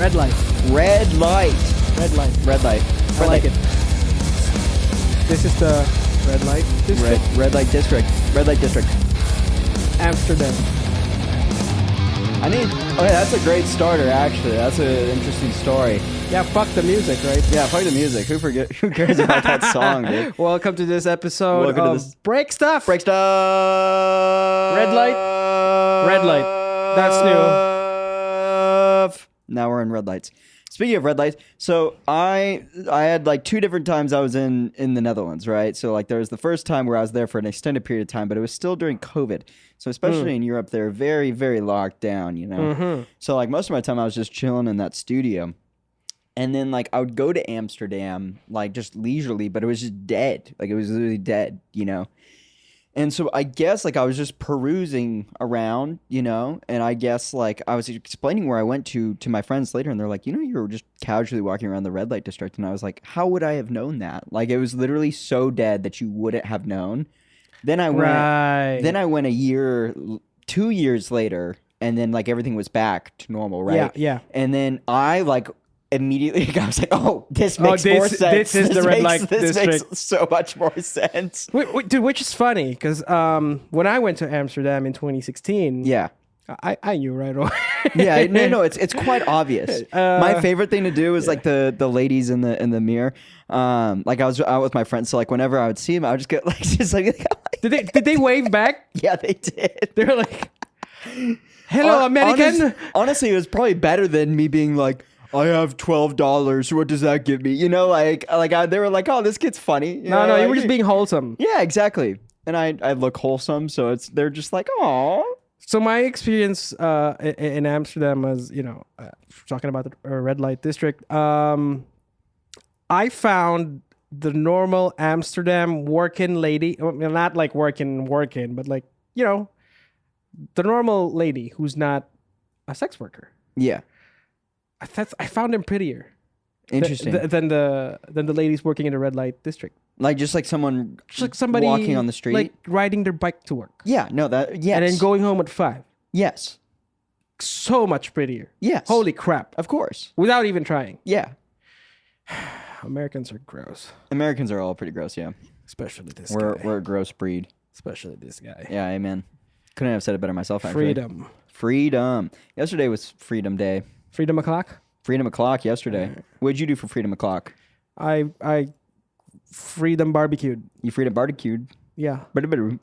Red light. Red light. Red light. Red light. I like it. This is the red light district. Red light district. Red light district. Amsterdam. Oh yeah, that's a great starter. Actually, that's an interesting story. Yeah, fuck the music, right? Yeah, fuck the music. Who cares about that song, dude? Welcome to this episode of Breakstuff. Breakstuff. Red light. Red light. That's new. Now we're in red lights. Speaking of red lights, so I had like 2 different times I was in the Netherlands, right? So like there was the first time where I was there for an extended period of time, but it was still during COVID. So especially in Europe, they're very, very locked down, you know? Mm-hmm. So like most of my time I was just chilling in that studio. And then like I would go to Amsterdam, like just leisurely, but it was just dead. Like it was literally dead, you know? And so I guess like I was just perusing around, you know, and I guess like I was explaining where I went to my friends later, and they're like, you know, you were just casually walking around the red light district, and I was like, how would I have known that? Like it was literally so dead that you wouldn't have known. Then I went a year, 2 years later, and then like everything was back to normal, right? Yeah. And then I like immediately I was like, oh, this makes more sense. This is the red light district. This makes so much more sense. Wait, dude, which is funny because when I went to Amsterdam in 2016, yeah, I knew right away. Yeah, no, it's quite obvious. My favorite thing to do is like the ladies in the mirror. Like I was out with my friends, so like whenever I would see them, I would just get like just like. Did they wave back? Yeah, they did. They were like, "Hello, American." Honestly, it was probably better than me being like, I have $12. What does that give me? You know, they were like, "Oh, this kid's funny." You no, like, you were just being wholesome. Yeah, exactly. And I look wholesome, so they're just like, "Aw." So my experience in Amsterdam was, you know, talking about the red light district. I found the normal Amsterdam working lady, not like working, but like, you know, the normal lady who's not a sex worker. Yeah. I found him prettier. Interesting. Than the ladies working in the red light district. Like just like somebody walking on the street, like riding their bike to work. Yeah, no, yes. And then going home at 5. Yes. So much prettier. Yes. Holy crap. Of course. Without even trying. Yeah. Americans are gross. Americans are all pretty gross, yeah. Especially this guy. We're a gross breed. Especially this guy. Yeah, amen. Couldn't have said it better myself, actually. Freedom. Yesterday was Freedom Day. Freedom o'clock? Freedom o'clock yesterday. What'd you do for Freedom o'clock? I freedom barbecued. You freedom barbecued? Yeah. It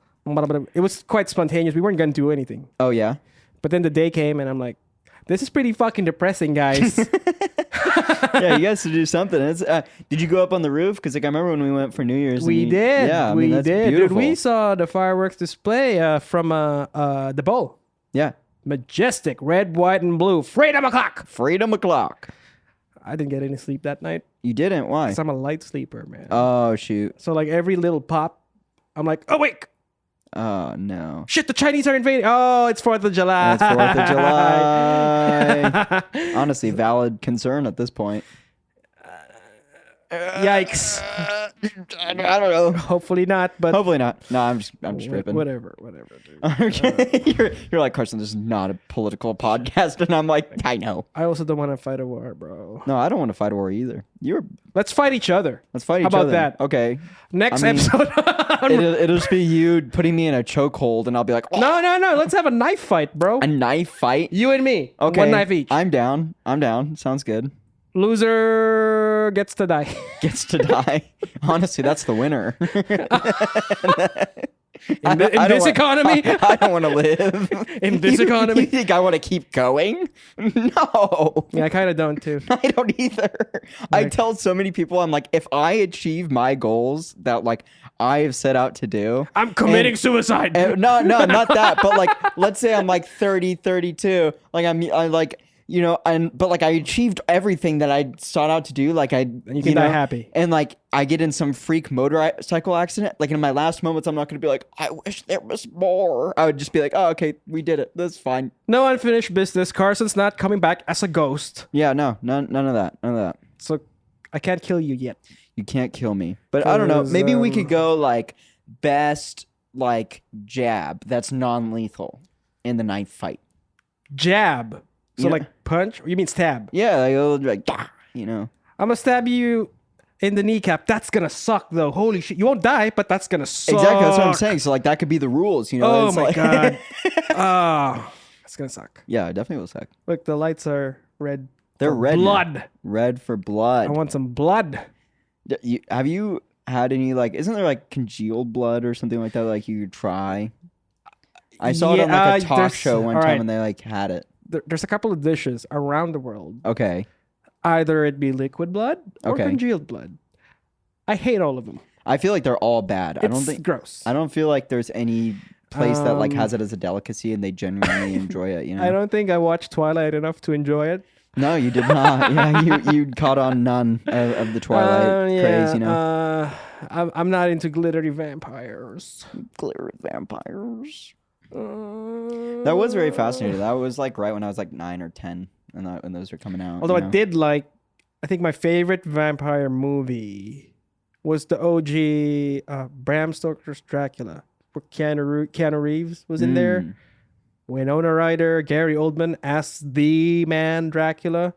It was quite spontaneous. We weren't going to do anything. Oh, yeah? But then the day came and I'm like, this is pretty fucking depressing, guys. Yeah, you guys should do something. Did you go up on the roof? Because like I remember when we went for New Year's. We did. Yeah, we that's did. beautiful. Dude, we saw the fireworks display from the bowl. Yeah. Majestic, red, white, and blue. Freedom o'clock. Freedom o'clock. I didn't get any sleep that night. You didn't? Why? Because I'm a light sleeper, man. Oh, shoot. So like every little pop, I'm like, awake. Oh, no. Shit, the Chinese are invading. Oh, it's 4th of July. It's 4th of July. Honestly, valid concern at this point. Yikes. I don't know. Hopefully not, but hopefully not. No, I'm just ripping. Whatever, dude. Okay. You're like, Carson, this is not a political podcast, and I'm like, I know. I also don't want to fight a war, bro. No, I don't want to fight a war either. Let's fight each other. Let's fight each other. How other. about that? Okay. Next episode. It'll just be you putting me in a chokehold, and I'll be like, oh. No. Let's have a knife fight, bro. A knife fight? You and me. Okay. 1 knife each. I'm down. Sounds good. Loser gets to die. Gets to die. Honestly, that's the winner. In this economy? I don't want to live. In this economy? You think I want to keep going? No. Yeah, I kind of don't too. I don't either. I tell so many people, I'm like, if I achieve my goals that like I have set out to do. I'm committing suicide. No, not that. But like, let's say I'm like 30, 32. Like I like, you know, but like I achieved everything that I sought out to do. Like and you can die happy. And like I get in some freak motorcycle accident. Like in my last moments, I'm not going to be like, I wish there was more. I would just be like, oh, okay, we did it. That's fine. No unfinished business. Carson's not coming back as a ghost. Yeah, no, none of that. So I can't kill you yet. You can't kill me. But I don't know. Maybe we could go like best like jab that's non-lethal in the knife fight. Jab. So like punch? You mean stab? Yeah, like, it'll be like, "Gah," you know. I'm gonna stab you in the kneecap. That's gonna suck though. Holy shit. You won't die, but that's gonna suck. Exactly, that's what I'm saying. So like that could be the rules, you know. Oh It's my like- god. Oh, that's gonna suck. Yeah, it definitely will suck. Look, the lights are red. They're for red. now. blood. Red for I blood. want some blood. Have you had any like? Isn't there like congealed blood or something like that? Like you could try. I saw it on like a talk there's- show one all time, right. and they like had it. There's a couple of dishes around the world. Okay. Either it be liquid blood or Okay. congealed blood. I hate all of them. I feel like they're all bad. I don't think. Gross. I don't feel like there's any place that like has it as a delicacy and they genuinely enjoy it. You know. I don't think I watched Twilight enough to enjoy it. No, you did not. Yeah, you caught on none of the Twilight craze. You know. I'm not into glittery vampires. Glitter vampires. That was very fascinating. That was like right when I was like 9 or 10, and when those were coming out. Although you I know? did like, I think my favorite vampire movie was the OG Bram Stoker's Dracula, where Keanu Reeves was in there. Mm. Winona Ryder, Gary Oldman as the man Dracula.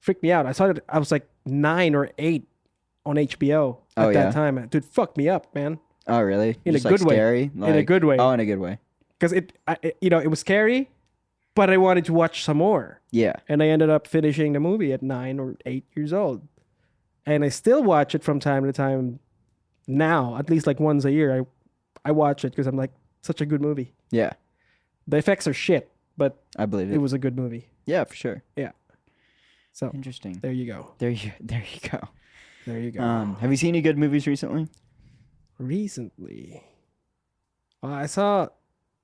Freaked me out. I saw it. I was like 9 or 8 on HBO at that time. Dude, fucked me up, man. Oh, really? In Just, a good like, way. scary? In a good way. Oh, in a good way. Because it was scary, but I wanted to watch some more. Yeah. And I ended up finishing the movie at 9 or 8 years old. And I still watch it from time to time now, at least like once a year. I watch it because I'm like, such a good movie. Yeah. The effects are shit, but I believe it it. was a good movie. Yeah, for sure. Yeah. So Interesting. there you go. There you go. There you go. Have you seen any good movies recently? Recently, I saw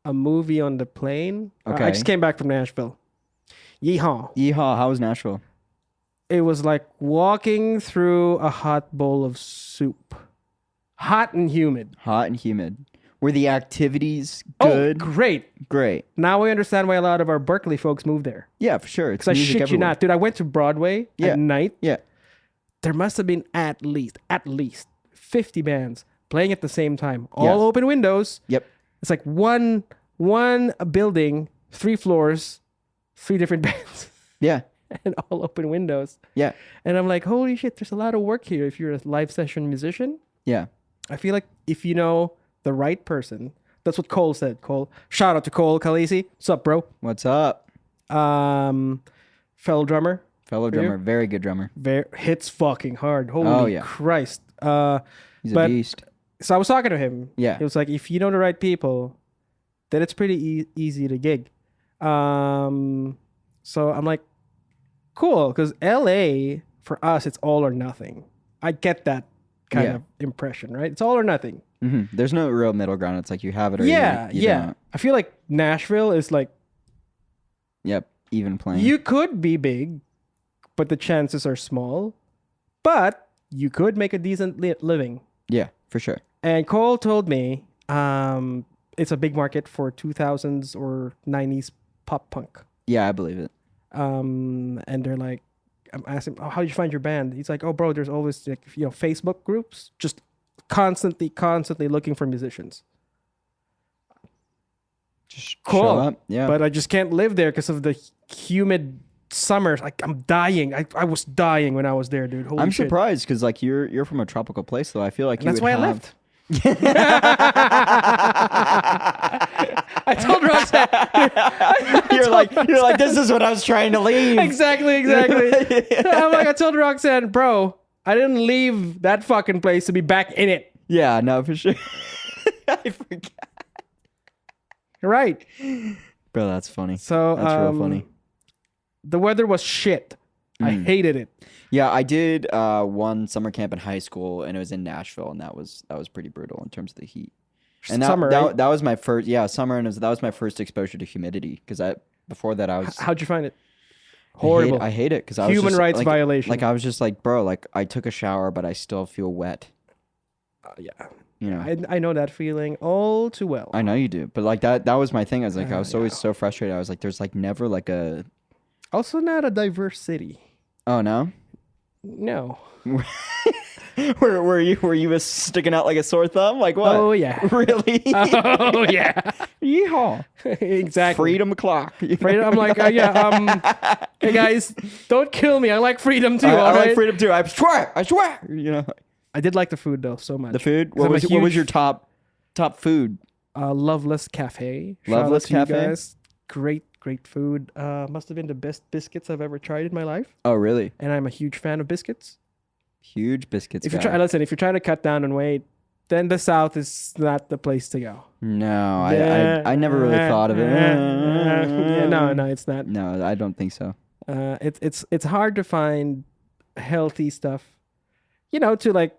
a movie on the plane. Okay. I just came back from Nashville. Yeehaw. Yeehaw, how was Nashville? It was like walking through a hot bowl of soup. Hot and humid. Hot and humid. Were the activities Oh, good? great. Great. Now I understand why a lot of our Berkeley folks moved there. Yeah, for sure. It's Because I music shit you everywhere. not. Dude, I went to Broadway at night. Yeah. There must have been at least 50 bands playing at the same time. All Yeah. open windows. Yep. It's like one building, 3 floors, 3 different bands, Yeah. and all open windows. Yeah. And I'm like, holy shit, there's a lot of work here if you're a live session musician. Yeah. I feel like if you know the right person, that's what Cole said. Cole, shout out to Cole Khaleesi. What's up, bro? What's up? Fellow drummer. Fellow For you? drummer. Very good drummer. Hits fucking hard. Holy yeah. Christ. He's a But- beast. So I was talking to him. Yeah. He was like, if you know the right people, then it's pretty easy to gig. So I'm like, cool, because LA, for us, it's all or nothing. I get that kind Yeah. of impression, right? It's all or nothing. There's no real middle ground. It's like you have it or Yeah, you yeah. don't. I feel like Nashville is like, Yep. Even playing. you could be big, but the chances are small. But you could make a decent living. Yeah, for sure. And Cole told me it's a big market for 2000s or 90s pop punk. Yeah, I believe it. And they're like, I'm asking, oh, how did you find your band? He's like, oh, bro, there's always like, Facebook groups, just constantly looking for musicians. Just Cool. show up. Yeah. But I just can't live there because of the humid summers. Like I'm dying. I was dying when I was there, dude. Holy I'm shit. surprised because like you're from a tropical place though. I feel like And that's why I left. I I told Roxanne. you're like this is what I was trying to leave. Exactly. I told Roxanne, bro, I didn't leave that fucking place to be back in it. Yeah, no, for sure. I forgot. Right. Bro, that's funny. So That's real funny. The weather was shit. I hated it. Yeah, I did one summer camp in high school, and it was in Nashville, and that was pretty brutal in terms of the heat. And Summer, right? that was my first summer, and that was my first exposure to humidity because before that I was How'd you find it? Horrible. I hate it because I was Human just, rights like, violation. Like I was just like, bro, like I took a shower, but I still feel wet. Yeah. You know. I know that feeling all too well. I know you do, but like that was my thing. I was like, I was always so frustrated. I was like, there's like never like a. Also not a diverse city. Oh no. No. were you sticking out like a sore thumb? Like what? Oh yeah. Really? Oh yeah. Yeehaw. Exactly. Freedom clock. Freedom. I'm like, yeah. Hey guys, don't kill me. I like freedom too. I all like right? freedom too. I swear. I did like the food though so much. The food. 'Cause I'm a What was huge- your top food? Loveless Cafe. Shout out Loveless to you Cafe? guys. Great food. Must have been the best biscuits I've ever tried in my life. Oh, really? And I'm a huge fan of biscuits. Huge biscuits. If you guy. if you're trying to cut down on weight, then the South is not the place to go. No, I never really thought of it. Yeah, no, it's not. No, I don't think so. It's hard to find healthy stuff, to like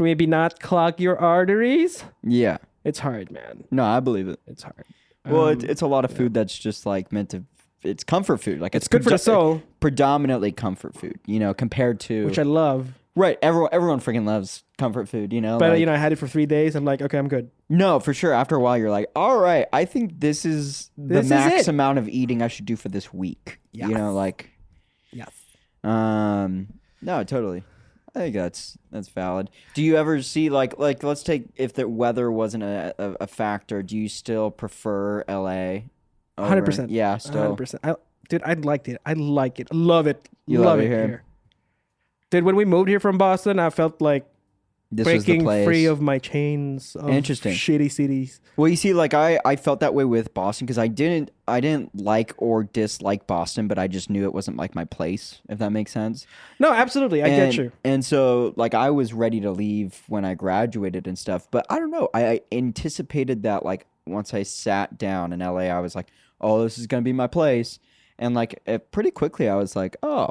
maybe not clog your arteries. Yeah. It's hard, man. No, I believe it. It's hard. Well, it's a lot of food that's just like meant to. It's comfort food. Like it's good for the soul, predominantly comfort food. Compared to which I love. Right, everyone freaking loves comfort food. But I had it for 3 days. I'm like, okay, I'm good. No, for sure. After a while, you're like, all right, I think this is the max amount of eating I should do for this week. Yes. Yes. No, totally. I think that's valid. Do you ever see like let's take if the weather wasn't a factor, do you still prefer LA? 100%. Yeah, still. 100%. Dude, I liked it. I like it. Love it. You love it here. Dude, when we moved here from Boston, I felt like this was the breaking place. free of my chains of Interesting. shitty cities. Well, you see, like I felt that way with Boston because I didn't like or dislike Boston, but I just knew it wasn't like my place, if that makes sense. No, absolutely. I get you. And so like I was ready to leave when I graduated and stuff, but I don't know. I anticipated that like once I sat down in LA, I was like, oh, this is going to be my place. And like pretty quickly I was like, oh.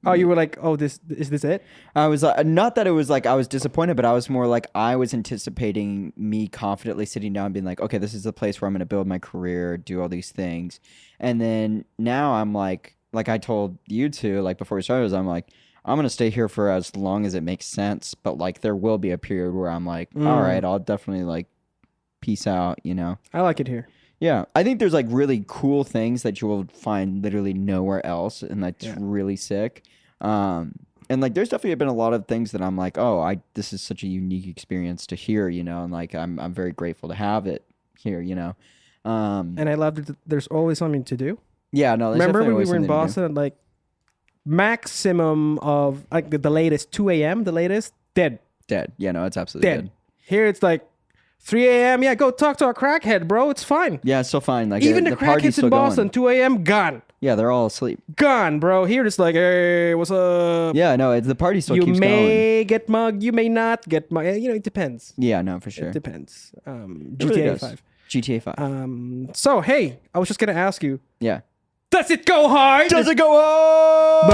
Oh, you were like, oh, is this it? I was not that it was like I was disappointed, but I was more like I was anticipating me confidently sitting down and being like, okay, this is the place where I'm going to build my career, do all these things. And then now I'm like I told you two, like before we started, I'm like, I'm going to stay here for as long as it makes sense. But like there will be a period where I'm like, all right, I'll definitely like peace out, I like it here. Yeah, I think there's like really cool things that you will find literally nowhere else, and that's really sick. And like, there's definitely been a lot of things that I'm like, oh, this is such a unique experience to hear, and like I'm very grateful to have it here, And I love that there's always something to do. Yeah, no. Remember when we were in Boston at like maximum of like the latest 2 a.m. The latest dead. Yeah, no, it's absolutely dead. Here it's like 3 a.m. Yeah, go talk to a crackhead, bro. It's fine. Yeah, it's still fine. Like even the crackheads in Boston, 2 a.m. gone. Yeah, they're all asleep. Gone, bro. Here it's like, hey, what's up? Yeah, no, the party still keeps going. You may get mugged, you may not get mugged. It depends. Yeah, no, for sure. It depends. It GTA really 5. GTA 5. So hey, I was just gonna ask you. Yeah. Does it go hard? Does it go hard?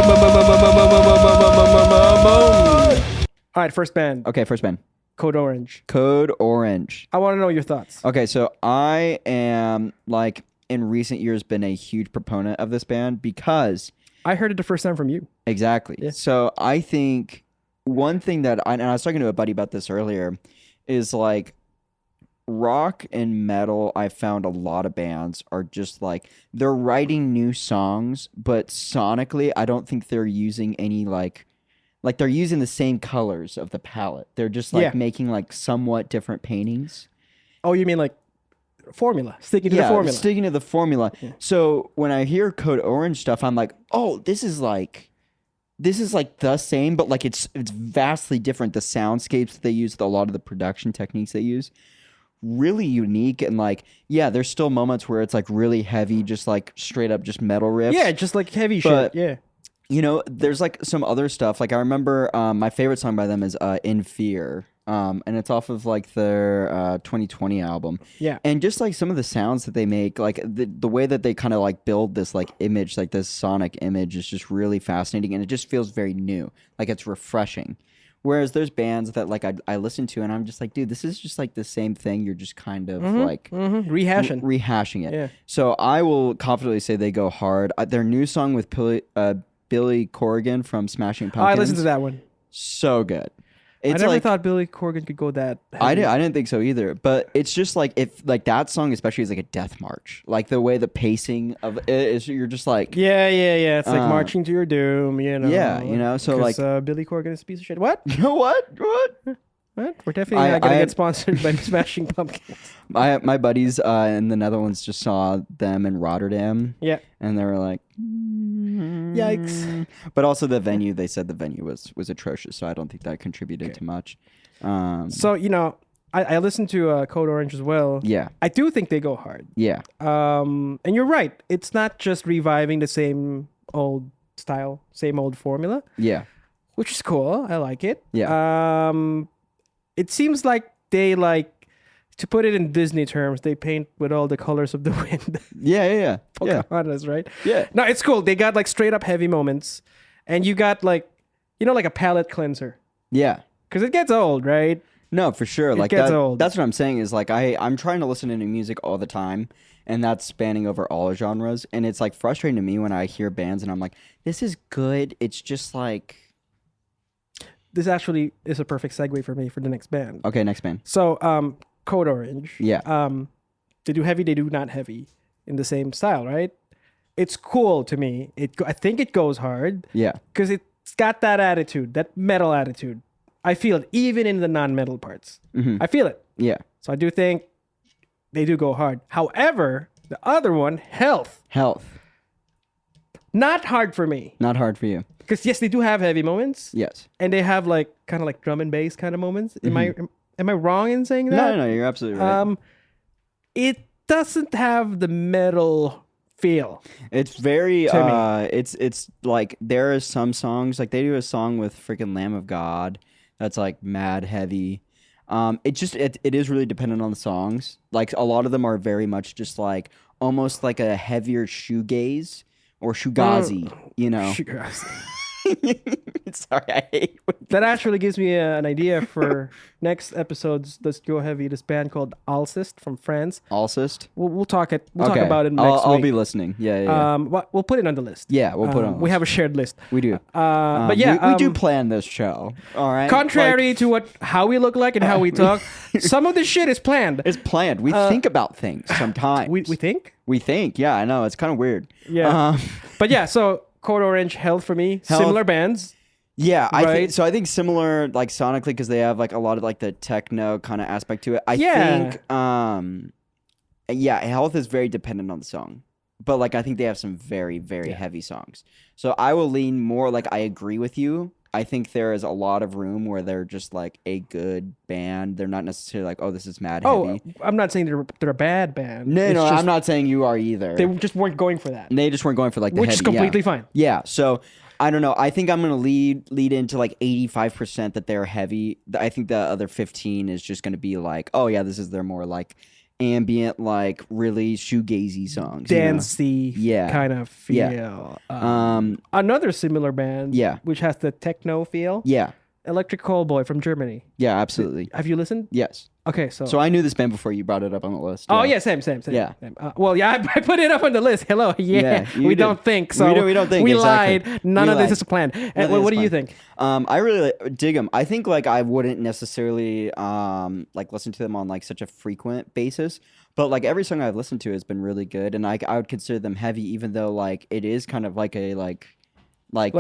All right, first band. Okay, first band. Code Orange. Code Orange. I want to know your thoughts. Okay, so I am like in recent years been a huge proponent of this band because I heard it the first time from you. Exactly. Yeah. So I think one thing that and I was talking to a buddy about this earlier is like rock and metal. I found a lot of bands are just like they're writing new songs, but sonically I don't think they're using any like they're using the same colors of the palette. They're just like making like somewhat different paintings. Oh, you mean like formula? Sticking to the formula. Sticking to the formula. Yeah. So when I hear Code Orange stuff, I'm like, oh, this is like the same, but like it's vastly different. The soundscapes that they use, a lot of the production techniques they use, really unique. And like, yeah, there's still moments where it's like really heavy, just like straight up just metal riffs. Yeah, just like heavy shit. Yeah. There's like some other stuff. Like I remember my favorite song by them is In Fear. And it's off of like their 2020 album. Yeah. And just like some of the sounds that they make, like the way that they kind of like build this like image, like this sonic image is just really fascinating. And it just feels very new. Like it's refreshing. Whereas there's bands that like I listen to and I'm just like, dude, this is just like the same thing. You're just kind of like rehashing it. Yeah. So I will confidently say they go hard. Their new song with Billy Corrigan from Smashing Pumpkins. I listened to that one. So good. I never thought Billy Corgan could go that heavy. I didn't think so either. But it's just like if like that song especially is like a death march. Like the way the pacing of it is, you're just like Yeah. It's like marching to your doom, you know. Yeah, you know. So like Billy Corgan is a piece of shit. What? You know what? What? We're definitely not gonna get sponsored by Smashing Pumpkins. My buddies in the Netherlands just saw them in Rotterdam. Yeah. And they were like, yikes. But also the venue, they said the venue was atrocious, so I don't think that contributed too much. So, you know, I listened to Code Orange as well. Yeah. I do think they go hard. Yeah. And you're right. It's not just reviving the same old style, same old formula. Yeah. Which is cool. I like it. Yeah. It seems like they like, to put it in Disney terms, they paint with all the colors of the wind. Yeah. Pocahontas, right? Yeah. No, it's cool. They got like straight up heavy moments, and you got like, you know, like a palate cleanser. Yeah. Because it gets old, right? No, for sure. Like gets old. That's what I'm saying is like I'm trying to listen to new music all the time, and that's spanning over all genres. And it's like frustrating to me when I hear bands and I'm like, this is good. It's just like. This actually is a perfect segue for me for the next band. Okay, next band. So, Code Orange. Yeah. They do heavy, they do not heavy in the same style, right? It's cool to me. I think it goes hard. Yeah. Because it's got that attitude, that metal attitude. I feel it even in the non-metal parts. Mm-hmm. I feel it. Yeah. So I do think they do go hard. However, the other one, Health. Not hard for me. Not hard for you. Because yes, they do have heavy moments. Yes. And they have like kind of like drum and bass kind of moments. Am I wrong in saying that? No, you're absolutely right. It doesn't have the metal feel. It's very to me. It's like there are some songs like they do a song with freaking Lamb of God that's like mad heavy. It is really dependent on the songs. Like a lot of them are very much just like almost like a heavier shoegaze or shoegazi, you know. Shoegazi. Sorry, I hate that. Actually gives me an idea for next episode's Let's Go Heavy. This band called Alcest from France. Alcest. We'll talk about it next week. I'll be listening. Yeah. We'll put it on the list. Yeah, we'll put it on. We have a shared list. We do. But yeah, we do plan this show. All right. Contrary to how we look like and how we talk, some of this shit is planned. It's planned. We think about things sometimes. We think. We think. Yeah, I know. It's kind of weird. Yeah. But yeah, so Code Orange, Health for me, similar bands. Yeah, I think similar like sonically because they have like a lot of like the techno kind of aspect to it. I think Health is very dependent on the song. But like I think they have some very, very heavy songs. So I will lean more like I agree with you. I think there is a lot of room where they're just like a good band. They're not necessarily like, oh, this is mad heavy. I'm not saying they're a bad band. No, I'm not saying you are either. They just weren't going for that. They just weren't going for like the which heavy. is completely fine. Yeah. So I don't know. I think I'm gonna lead into like 85% that they're heavy. I think the other 15 is just gonna be like, oh yeah, this is their more like ambient, like really shoegazy songs, dancey, kind of feel. Another similar band, which has the techno feel, Electric Callboy from Germany. Yeah, absolutely. Have you listened? Yes. Okay, so I knew this band before you brought it up on the list. Oh yeah, same. Yeah. Same. I put it up on the list. Hello, we don't think so. We don't think. We exactly. lied. None of this is planned. And what do you think? I really dig them. I think like I wouldn't necessarily like listen to them on like such a frequent basis, but like every song I've listened to has been really good, and I would consider them heavy, even though like it is kind of like a like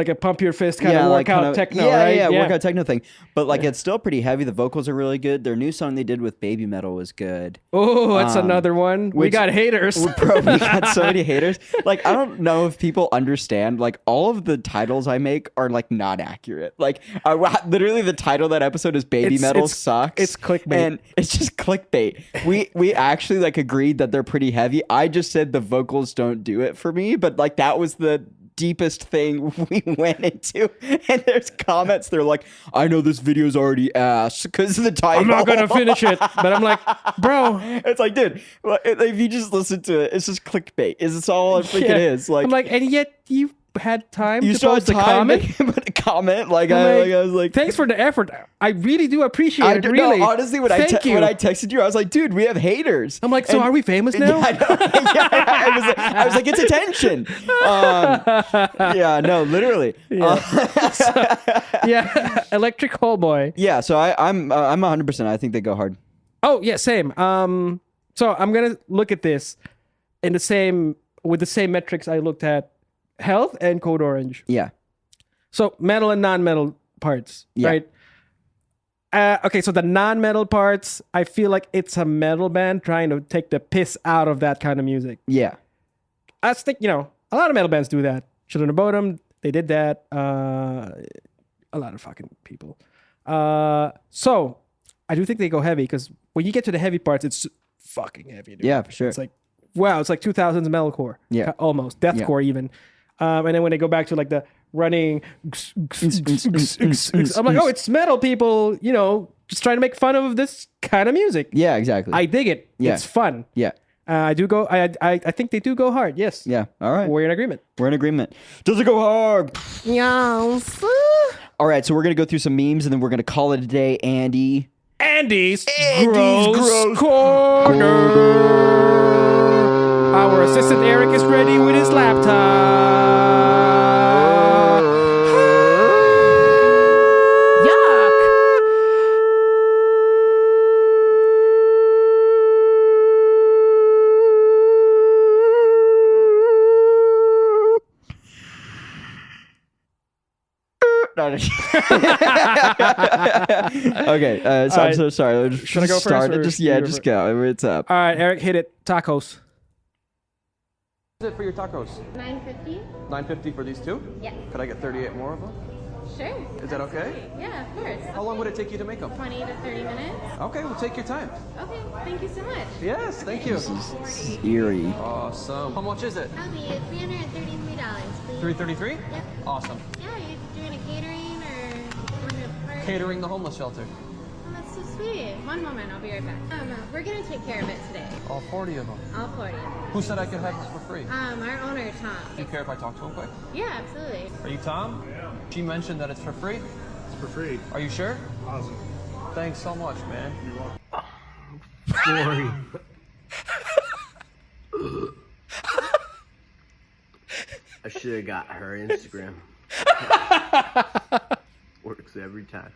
a pump your fist kind of workout techno, right? Yeah, workout techno thing. But like it's still pretty heavy. The vocals are really good. Their new song they did with Baby Metal was good. Oh, that's another one. We got haters. Bro, we got so many haters. Like I don't know if people understand. Like all of the titles I make are like not accurate. Like literally the title of that episode is Baby Metal Sucks. It's clickbait. And it's just clickbait. We actually like agreed that they're pretty heavy. I just said the vocals don't do it for me, but like that was the deepest thing we went into, and there's comments. They're like, "I know this video's already ass because of the title. I'm not gonna finish it," but I'm like, "Bro, it's like, dude, if you just listen to it, it's just clickbait. Is this all it freaking is?" Like, I'm like, and yet you had time you to post a comment, but comment. Like I was like, thanks for the effort. I really do appreciate it. Really, no, honestly, when I texted you, I was like, dude, we have haters. I'm like, so are we famous now? I was like, it's attention. Yeah, no, literally. Yeah, Electric Hall Boy. Yeah, so I'm 100%. I think they go hard. Oh yeah, same. So I'm gonna look at this with the same metrics I looked at Health and Code Orange. Yeah. So metal and non-metal parts, right? Okay, so the non-metal parts, I feel like it's a metal band trying to take the piss out of that kind of music. Yeah. I think, a lot of metal bands do that. Children of Bodom, they did that. A lot of fucking people. So I do think they go heavy because when you get to the heavy parts, it's fucking heavy, dude. Yeah, for sure. It's like, wow, it's like 2000s metalcore. Yeah. Almost. Deathcore even. And then when they go back to like the running, I'm like, oh, it's metal people, just trying to make fun of this kind of music. Yeah, exactly. I dig it. Yeah. It's fun. Yeah. I think they do go hard. Yes. Yeah. All right. We're in agreement. Does it go hard? Yes. All right. So we're going to go through some memes and then we're going to call it a day, Andy's gross corner. Our assistant Eric is ready with his laptop. Yuck. Okay, so I'm so sorry. Should I go start first? Just go. It's up. All right, Eric, hit it. Tacos. What is it for your tacos? $9.50? $9.50 for these two? Yeah. Could I get 38 more of them? Sure. Is that okay? Yeah, of course. How long would it take you to make them? 20 to 30 minutes. Okay, we'll take your time. Okay, thank you so much. Yes, thank you. This is eerie. Awesome. How much is it? That'll be $333, please. 333? Yep. Awesome. Yeah, you're doing a catering or doing a party? Catering the homeless shelter. Oh, that's so sweet. One moment, I'll be right back. We're gonna take care of it today. All 40 of them. All 40 of them. Who said I could have this for free? Our owner, Tom. Do you care if I talk to him quick? Yeah, absolutely. Are you Tom? Yeah. She mentioned that it's for free? It's for free. Are you sure? Awesome. Thanks so much, man. Sorry. I should have got her Instagram. Works every time.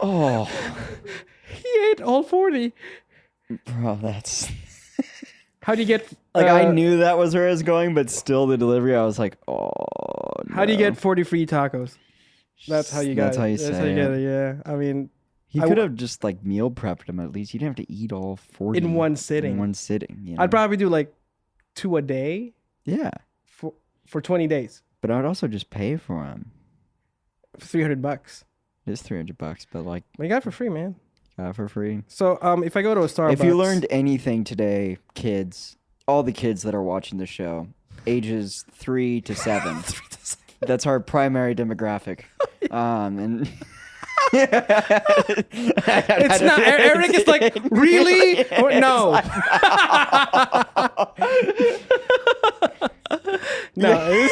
Oh, He ate all 40. bro, that's How do you get... like I knew that was where I was going, but still the delivery, I was like, oh. How do you get 40 free tacos? That's how you got That's it. how you That's say how you get it. it, yeah. I mean... He I could w- have just like meal prepped them at least. You didn't have to eat all 40 In one sitting. In one sitting. You know? I'd probably do like 2 a day yeah, for 20 days. but I'd also just pay for them. $300. It is $300, but like You got it for free, man. got for free. So if I go to a Starbucks... If you learned anything today, kids, all the kids that are watching the show, ages 3 to 7, that's our primary demographic. And It's not... Eric is like, really? Or, no. No.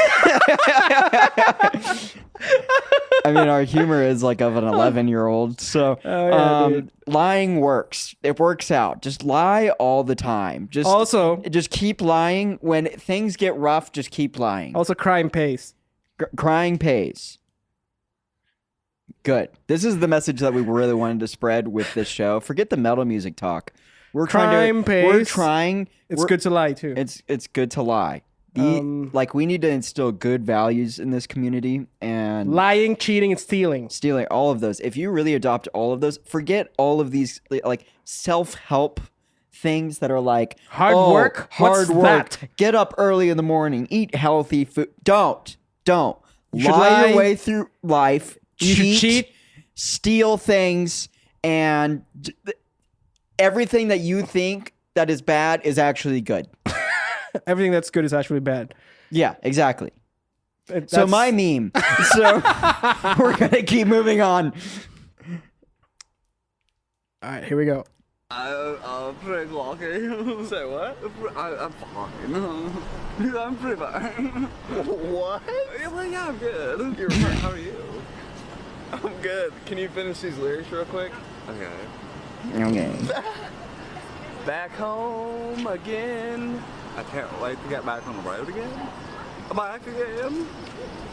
I mean, our humor is like of an 11-year-old. So dude. lying works. It works out. Just lie all the time. Just keep lying. When things get rough, just keep lying. Also, crime pays. Crying pays. Good. This is the message that we really wanted to spread with this show. Forget the metal music talk. We're Crime pays. We're trying. It's good to lie, too. It's good to lie. Like we need to instill good values in this community and Lying, cheating, and stealing. all of those. If you really adopt all of those, forget all of these like self-help things that are like Hard work? hard What's work. that? Get up early in the morning, eat healthy food. Don't should lie lie. your way through life. You should cheat. Steal things, and everything that you think that is bad is actually good. Everything that's good is actually bad. Yeah, exactly. So That's- my meme. So we're gonna keep moving on. All right, here we go. I'm pretty lucky. Say what? I'm fine. I'm pretty fine. What? Yeah, I'm good. You're fine. How are you? I'm good. Can you finish these lyrics real quick? Okay. Okay. Back home again. I can't wait to get back on the road again. Back again.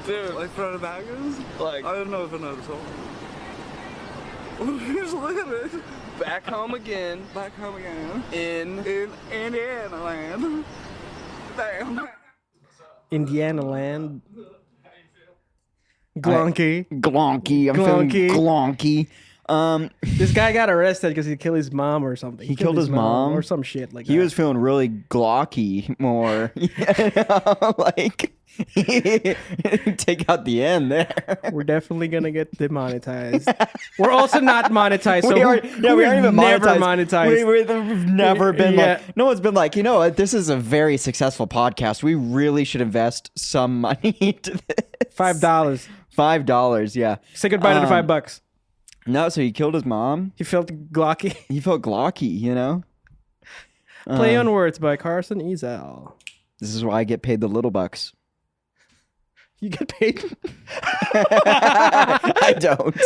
Dude, like front of baggers? Like, I don't know if I know the song. Just look at it. Back home again. Back home again. In Indiana land. Damn. Indiana land. Glonky. Glonky. I'm feeling glonky. This guy got arrested because he killed his mom or something. He killed his mom or some shit like that. He was feeling really glocky more. Like, take out the end there. We're definitely gonna get demonetized. We're also not monetized. So we aren't even never monetized. We've never been Yeah. like, no one's been like, you know what, this is a very successful podcast. We really should invest some money into this. $5. $5, yeah. Say goodbye to the $5. No, so he killed his mom. He felt glocky. He felt glocky, you know? Play on Words by Carson Ezel. This is why I get paid the little bucks. You get paid? I don't.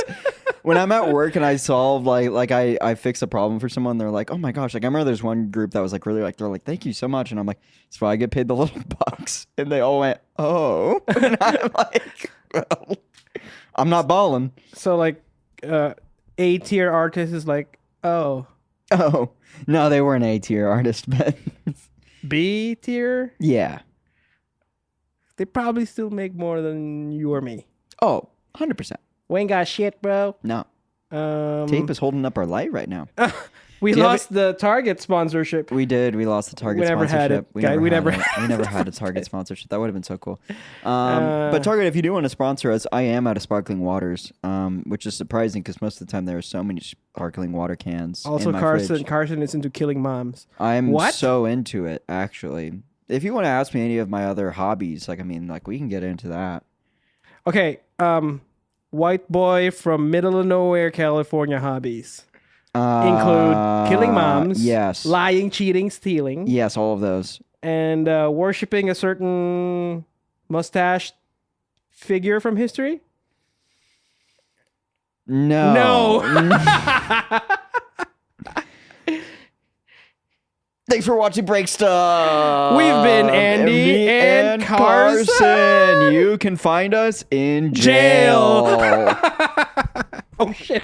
When I'm at work and I solve I fix a problem for someone, they're like, oh my gosh. Like I remember there's one group that was like really like, they're like, thank you so much. And I'm like, that's why I get paid the little bucks. And they all went, oh. And I'm like, well, I'm not balling. So like A tier artist is like, oh. Oh. No, they were an A tier artist, but B tier? yeah. They probably still make more than you or me. Oh, 100%. We ain't got shit, bro. No. Tape is holding up our light right now. We Do you have lost the Target sponsorship. We did. We lost the Target We never had sponsorship. it, guy. We never had We never it. had a Target sponsorship. That would have been so cool. But Target, if you do want to sponsor us, I am out of sparkling waters, which is surprising because most of the time there are so many sparkling water cans. Also, in my fridge. Carson is into killing moms. I'm What? so into it, actually. If you want to ask me any of my other hobbies, like, I mean, like, we can get into that. Okay, white boy from middle of nowhere, California hobbies include killing moms, Yes. lying, cheating, stealing, Yes, all of those. and worshiping a certain mustached figure from history. No. Thanks for watching Breakstuff. We've been Andy and Carson. You can find us in jail. Oh shit.